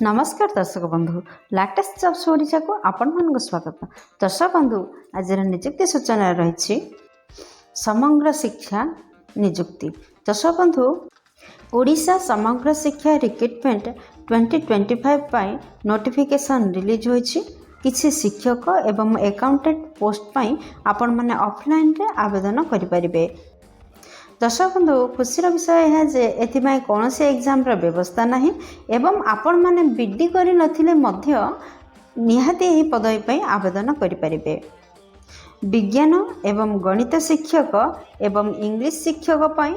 नमस्कार दर्शक बंधु लाटेस्ट जब्स ओडिशा को आपण मान स्वागत। दर्शक बंधु आज निजुक्ति सूचना रही समग्र शिक्षा निजुक्ति। दर्शक बंधु ओडिशा समग्र शिक्षा रिक्रुटमेंट 2025 पाई नोटिफिकेशन रिलीज होईछि। किछि शिक्षक एवं अकाउंटेंट पोस्ट पाई आपण माने ऑफलाइन रे आवेदन करि परिबे। दर्शक बंधु खुशीर विषय है जे एथिपाई कौन से एग्जाम रा व्यवस्था नहीं एवं आपण माने बीडी करि नथिले मध्य निहाती एही पदवी पई आवेदन करि परिबे। विज्ञान एवं गणित शिक्षक एवं इंग्लिश शिक्षक पई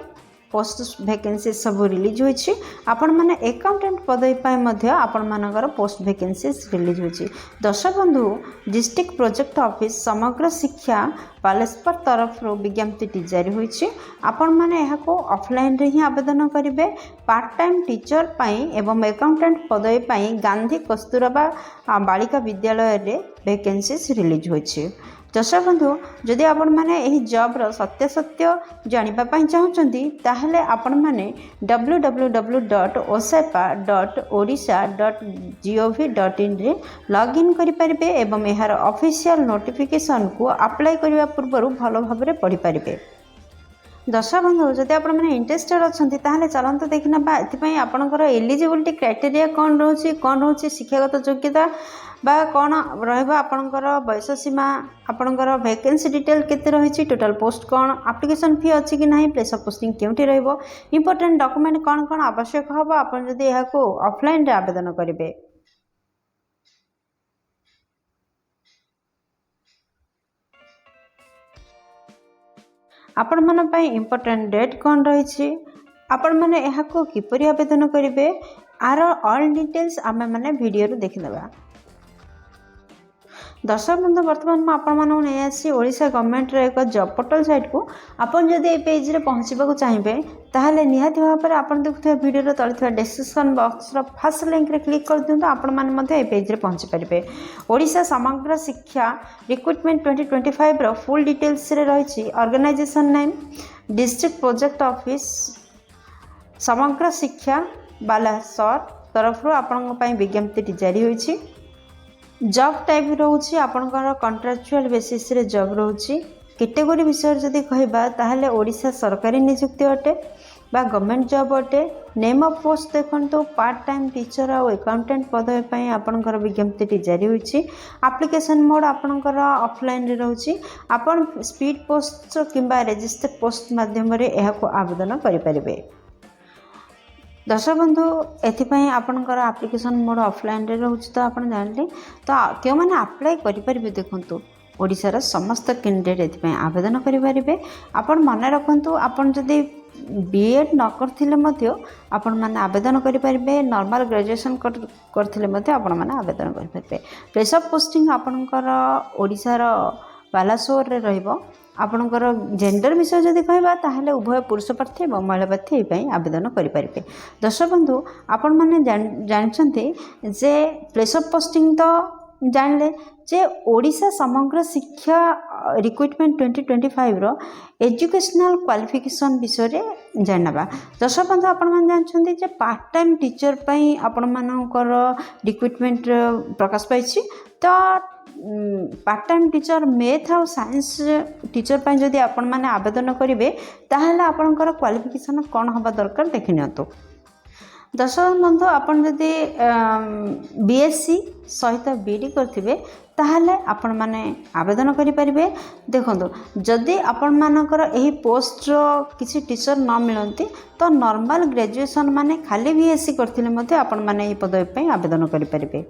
पोस्ट वैकेंसी सब रिलीज होईछि। आपण माने अकाउंटेंट पदवी पई मध्य आपण मानकर पोस्ट वैकेंसीज रिलीज होईछि। दर्शक बंधु district project office Samagra Shiksha Baleshwar तरफ विज्ञप्ति जारी होईछि। आपण माने यहाँ को ऑफलाइन रे ही आवेदन करिवे। पार्ट टाइम टीचर पाई एवं अकाउंटेंट पदवी पाई गांधी कस्तूरबा बालिका विद्यालय रे वैकेंसीज रिलीज होईछि। दर्शक बंधु जदि आपण माने एही जॉब रो सत्य जानिबा पई चाहुचंती ताहले आपण माने www.osapa.odisha.gov.in रे लॉगिन करि परिबे एवं एहार ऑफिशियल नोटिफिकेशन को अप्लाई करिवा पूर्व भलो भाबरे पढि परिबे। दर्शक बंधु जदि आपण माने इंटरेस्टेड अछंती ताहले चलंत देखिना बा एथिपई आपनकर एलिजिबिलिटी क्राइटेरिया कोन रहउची शिक्षागत योग्यता बा कौन रहिबा आपनकर बयस सीमा आपनकर वैकेंसी डिटेल केते रहिछि टोटल पोस्ट कौन एप्लिकेशन फी अछि कि नाही प्लेस ऑफ पोस्टिंग केउठी रहइबो इंपोर्टेंट डॉक्यूमेंट कौन कौन आवश्यक हबो आपन जदि एहा को ऑफलाइन रे आवेदन करिवे। आपण मन पई इंपोर्टेंट डेट कौन रहिछि आपण माने एहा को किपरि आवेदन करिवे आर ऑल डिटेल्स आमे माने वीडियो रो देखिनबा। दर्शक बंधु बर्तमान में आपण मानू नहीं आसी ओडिशा गवर्नमेंट रे एक जॉब पोर्टल साइट को आपण जदि ए पेज रे पहुंचबा चाहिए ताहले निहाती भाव पर आपण देखुथिबा वीडियो रो तळथिबा description box row first link रे क्लिक कर दियंतु आपण माने मध्ये ए पेज रे पहुंची परिबे। ओडिशा समग्र शिक्षा रिक्रुटमेंट 2025 रो फुल डिटेल्स रे रहिछि। Organisation name district project office Samagra Shiksha Baleshwar तरफ रो आपण पई विज्ञप्ति जारी होईछि। जॉब टाइप रोचे आपणकर कॉन्ट्रैक्चुअल बेसिस रे जॉब रोचे। कैटेगरी विषय जदि कहबा ताहले ओडिशा सरकारी नियुक्ति अटे बा गवर्नमेंट जॉब अटे। नेम ऑफ पोस्ट देखंतु पार्ट टाइम टीचर और अकाउंटेंट पदवी पई आपणकर विज्ञप्ति जारी होईछि। एप्लिकेशन मोड आपणकर ऑफलाइन रे रहउछि। आपण स्पीड पोस्ट किंबा रजिस्टर्ड पोस्ट माध्यम रे एहा को आवेदन करि परिबे। दर्शक बंधु एथिपाई आपनकर एप्लिकेशन मोड ऑफलाइन रे रहउछि तो आपण जानले तो क्यों माने अप्लाई करि परिबे। देखंतु ओडिसा रा समस्त कैंडिडेट एथिपाई आवेदन करि परिबे। आपण मन रखंतु आपण जदि बीएड न करथिले मध्य आपण माने आवेदन करि परिबे। नॉर्मल ग्रेजुएशन करथिले मध्य आपण माने आवेदन करि परिबे। प्लेस ऑफ पोस्टिंग आपनकर ओडिसा रा बालासोर रे रहइबो। आपणकर जेंडर विषय जदि कहबा ताहले उभय पुरुष प्रार्थी और महिला प्रार्थी पई आवेदन करि परिबे। दर्शक बंधु आपण माने जानछन्ते जे प्लेस ऑफ पोस्टिंग तो जानले जे ओडिशा समग्र शिक्षा रिक्रुटमेंट 2025 रो एजुकेशनल क्वालिफिकेशन विषय रे जानबा। दर्शक बंधु आपण माने जानछन्ते जे पार्ट टाइम टीचर पई आपण मानकर रिक्रुटमेंट प्रकाश पाइछि। तो पार्ट टाइम टीचर मैथ और साइंस टीचर पई जदि आपण माने आवेदन करिवे ताहले आपनकर क्वालिफिकेशन कोन हबा दरकार देखि नियंतु। दर्शक बंधु आपण जदि बीएससी सहित बीडी करथिबे ताहले आपण माने आवेदन करि परिबे। देखंतु जदि आपण मानकर एही पोस्ट रो किछि टीचर न मिलंती तो नॉर्मल ग्रेजुएशन माने खाली बीएससी करथिले मध्ये आपण माने एही पदवी पई आवेदन करि परिबे।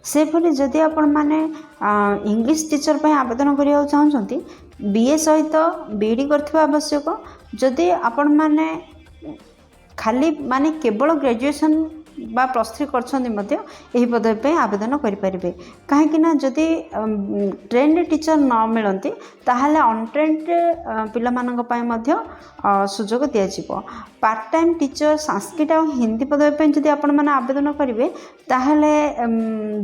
से भली जदि आपण माने इंग्लिश टीचर पई आवेदन करिया चाहछंती बीए सहित बीडी करथिबा आवश्यक। जदि आपण माने खाली माने केवल ग्रेजुएशन बा प्लस 3 करछंती मध्ये एही पदवी पे आवेदन करि परिबे। काहे कि ना जदि ट्रेंड टीचर न मिलंती ताहले अनट्रेंड पिला मानक पय मध्ये सुजोग दिया जिवो। पार्ट टाइम टीचर संस्कृत और हिंदी पदवी जदि आपण मैंने आवेदन करेंगे ताहले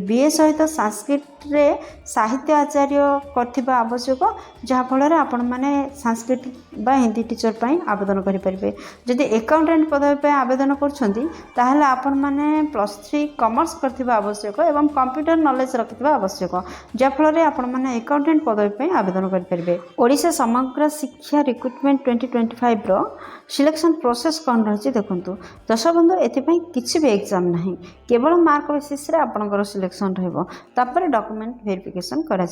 बीए सहित संस्कृत रे साहित्य आचार्य करथिबा आवश्यक जहाँफल आपण मैंने संस्कृत बा हिंदी टीचर पर आवेदन करेंगे। जदि अकाउंटेंट पदवी आवेदन करें आपण मैंने +3 कॉमर्स करथिबा आवश्यक एवं कंप्यूटर नॉलेज रखिथिबा आवश्यक जहाँफल आपण मैंने अकाउंटेंट पदवी आवेदन करेंगे। ओडिशा समग्र शिक्षा रिक्रुटमेंट 2025 रो सिलेक्शन प्रोसेस कौन रही देखूँ। दर्शक बंधु एथिपाई किसी भी एग्जाम नहीं, केवल मार्क बेसिस रे आपणकर सिलेक्शन रही डॉक्यूमेंट वेरिफिकेशन करा।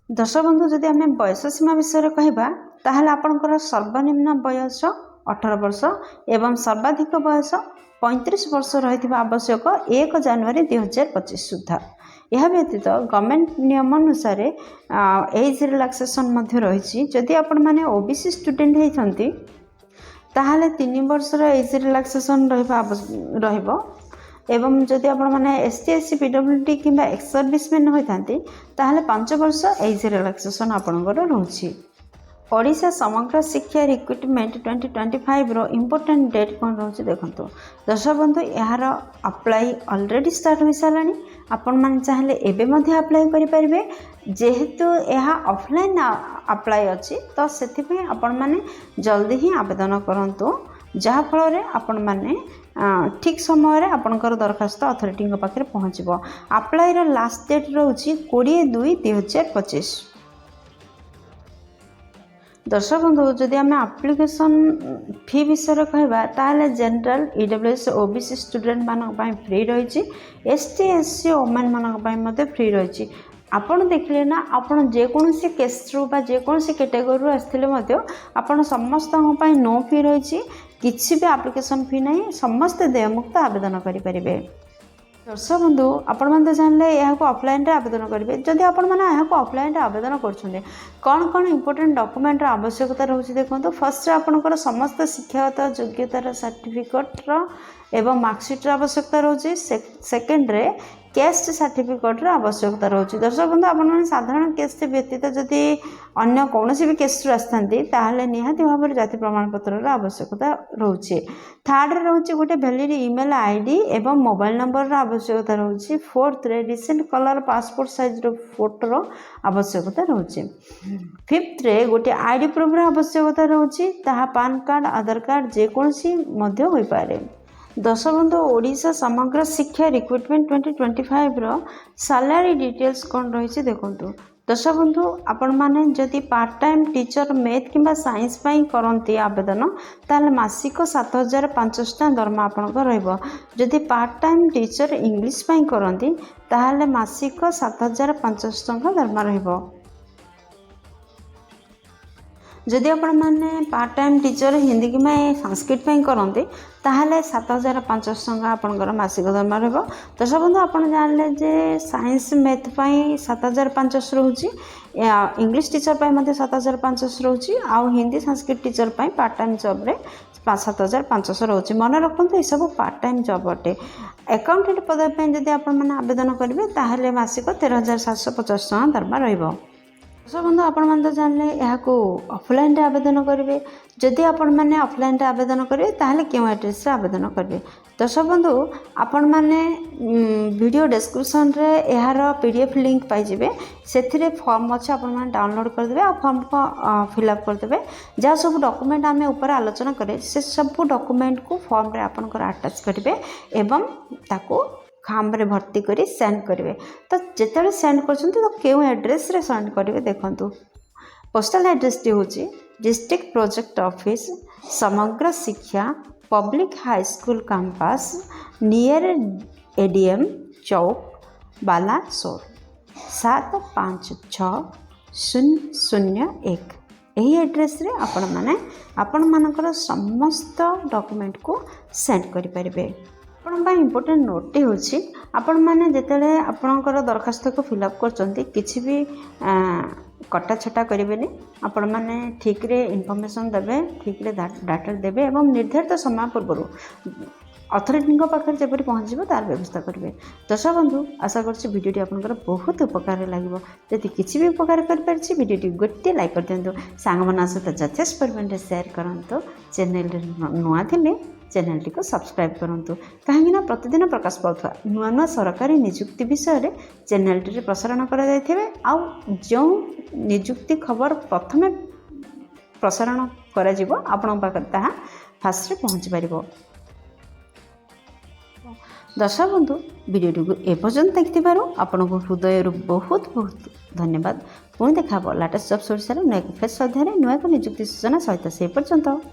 दर्शक बंधु जदि आम बयस सीमा विषय कहवा ताहले आपणकर सर्वनिम्न बयस 18 वर्ष एवं सर्वाधिक बयस 35 वर्ष रही आवश्यक 1 जनवरी 2025 सुधा। यह व्यतीत गवर्नमेंट नियम अनुसार एज रिलैक्सेशन रही। जदि आपण मैंने ओबीसी स्टूडेंट होती ताहले 3 वर्षर एज रिलैक्सेशन रहिबो एवं जदि आपण मैंने SC SC PWD किंबा एक्स सर्विसमैन होती ताहले 5 वर्ष एज रिलैक्सेशन आपणकर रही। ओडिशा समग्र शिक्षा रिक्रुटमेंट 2025 रो इम्पोर्टेंट डेट कौन रही देखूँ। दर्शक बंधु यार अप्लाई ऑलरेडी स्टार्ट हो सारानी। आपण मैंने चाहे एवं अप्लाई करेंगे जेहेतु यह ऑफलाइन अप्लाई अच्छी तो से आपण मैंने जल्दी ही आवेदन करूँ जहाँफल आपण मैंने ठीक समय आपणकर दरखास्त अथॉरिटी पाखे पहुँचब। अप्लाई रो लास्ट डेट रोची 20/2/2025। दर्शक बंधु जदि आम एप्लिकेशन फी विषय कहवा ताहले जनरल EWS OBC स्टूडेंट मान फ्री रही। ST SC वोमेन मान फ्री रही। आपण देखिले ना आपण जेकोसी केस्रु बा जेकोसी कैटेगरी आसते आपण समस्त नो फी रही। किसी भी एप्लिकेशन फी नहीं, समस्ते देयमुक्त आवेदन करेंगे। दर्शक बंधु आपण मैंने जानले यहाँ ऑफलाइन आवेदन करेंगे। जदि आपण मैंने यहाँ ऑफलाइन आवेदन कर कौन कौन इंपोर्टेंट डॉक्यूमेंट आवश्यकता रोचे देखो। फर्स्ट आपंकर समस्त शिक्षागत योग्यतार सर्टिफिकेट एवं मार्कशीट आवश्यकता रोचे। सेकेंड रे कैस्ट सर्टिफिकेट आवश्यकता रोचे। दर्शक बंधु आपने साधारण केस व्यतीत जदि अन्य कौन भी केस आसते निहाती भाव में जाति प्रमाणपत्र आवश्यकता रोचे। थर्ड रोचे गोटे वैलिड ईमेल आईडी एवं मोबाइल नंबर आवश्यकता रोचे। फोर्थ रे recent colour passport size Fotor आवश्यकता रोचे। फिफ्थ रे गोटे आईडी प्रूफ आवश्यकता रोचे। ताहा पान कार्ड आधार कार्ड जेकोसी हो पारे। दर्शक बंधु ओडिशा समग्र शिक्षा रिक्रुटमेंट 2025 रो सैलरी डिटेल्स कौन रही देखूँ। दर्शक बंधु आपण मैंने जदि पार्ट टाइम टीचर मैथ किंबा साइंस करती आवेदन ताल मासिक 7500 दरमा आपंकर रही। पार्ट टाइम टीचर इंग्लिश करती ताल मासिक 7500 दरमा रही। जदि आपण मैंने पार्ट टाइम टीचर हिंदी कि संस्कृत करते ताहले 7500 आपंकर मासिक दरमा रही। दर्शक बंधु आप जानले जे साइंस मैथ 7500 रोचे, इंग्लिश टीचर 7500 रोचे, आउ Hindi Sanskrit teacher part time job रे 7500 रोचे। मन रखु ये सब पार्ट टाइम जॉब अटे। अकाउंटेंट पदवी जदि आपण मैंने आवेदन करेंगे ताहले मासिक 13750 दरमा रही। दर्शक बंधु आपण मैंने तो जानले यहाँ ऑफलाइन आवेदन करेंगे। जदि आपण मैंने ऑफलाइन आवेदन करेंगे ताहले क्यों एड्रेस आवेदन करेंगे। दर्शक बंधु आपण मैंने वीडियो डिस्क्रिप्शन रे यार PDF लिंक पाइबे। से फॉर्म अच्छे आपण मैंने डाउनलोड करदे आ फॉर्म को फिलअप करदे। जहाँ सब डॉक्यूमेंट आम ऊपर आलोचना करें से सब डॉक्यूमेंट को फॉर्म रे आपनकर अटैच करेंगे एवं ताको खाम रे भर्ती करी सेंड करेंगे। तो जिते सेंड कर तो क्यों एड्रेस रे सेंड करेंगे देखूँ। पोस्टल एड्रेस टी हूँ डिस्ट्रिक्ट प्रोजेक्ट ऑफिस समग्र शिक्षा public high school campus near ADM चौक बालासोर 756001। यही एड्रेस रे आपण मानकर समस्त डॉक्यूमेंट को सेंड करें। आपण इम्पोर्टेंट नोट हूँ आपण मैंने जिते आपणकर दरखास्त को फिलअप कर किसी भी कटा छटा करेंगे। आपण मैंने ठीक रे इनफॉरमेशन देवे, ठीक रे डाटा देवे एवं निर्धारित समय पूर्व अथॉरिटी पाखे जब पहुँचो तार व्यवस्था करेंगे। दर्शक बंधु आशा कर भिडियोटी आपंकर बहुत उपकार लगे। यदि किसी भी उपकार कर भिडियोटी गोटे लाइक कर दिंतु, सांग सहित यथेष परिमाण सेयार करूँ। चैनल नुआ थे चैनल को सब्सक्राइब करूँ, कहीं प्रतिदिन प्रकाश पाउथवा नुआ नुआ सरकारी निजुक्ति विषय चैनल प्रसारण कर जो निजुक्ति खबर प्रथमे प्रसारण कर फास्ट पहुँची पार। दर्शक बंधु वीडियो को एपर्यंत देखि आपन को हृदय बहुत बहुत धन्यवाद। पुणी देखा लेटेस्ट जॉब सोर्स नुआ फेस अध्याय नुआ निजुक्ति सूचना सहित से पर्यंत।